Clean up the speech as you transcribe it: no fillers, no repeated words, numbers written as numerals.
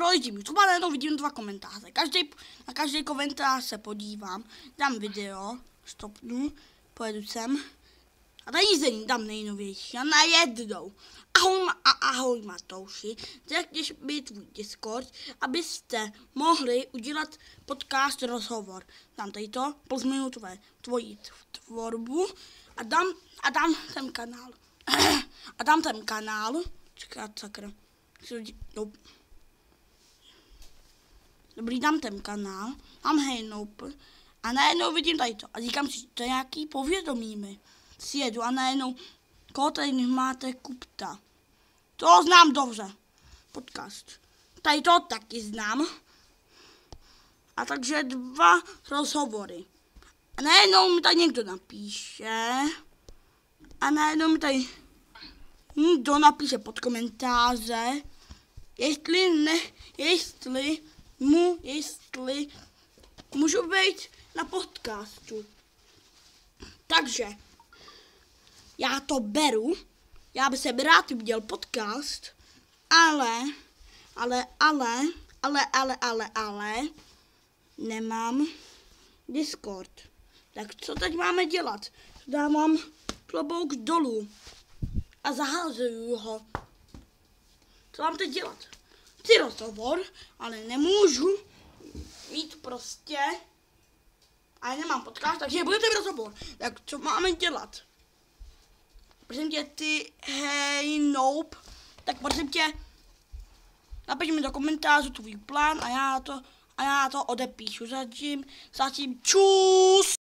projíždím YouTube a najednou vidím 2 komentáře. Na každý komentář se podívám, dám video, stopnu, pojedu sem a tady nic není, dám nejnovější a najednou. Ahoj Matouši, řekněš mi tvůj Discord, abyste mohli udělat podcast rozhovor. Dám tady to, pozměnu tvoji tvorbu a dám ten kanál. A dám ten kanál, čekat, sakra. Dobrý, dám ten kanál, mám Hejnoup a najednou vidím tady to a říkám si, to je nějaký povědomí mi. Sjedu a najednou, koho tady máte Kupta. To znám dobře, podcast. Tady to taky znám. A takže 2 rozhovory. A najednou mi tady někdo napíše. A najednou mi tady někdo napíše pod komentáře, jestli můžu být na podcastu. Takže já to beru, já bych se rád udělal podcast, ale nemám Discord. Tak co teď máme dělat? Dávám klobouk dolů a zahazuju ho. Co mám teď dělat? Chci rozhovor, ale nemůžu mít prostě, ale nemám podcast, takže budete mít rozhovor. Tak co máme dělat? Prosím tě, ty Hejnoup, tak prosím tě, napiš mi do komentářů tvůj plán a já to odepíšu. Zatím čus!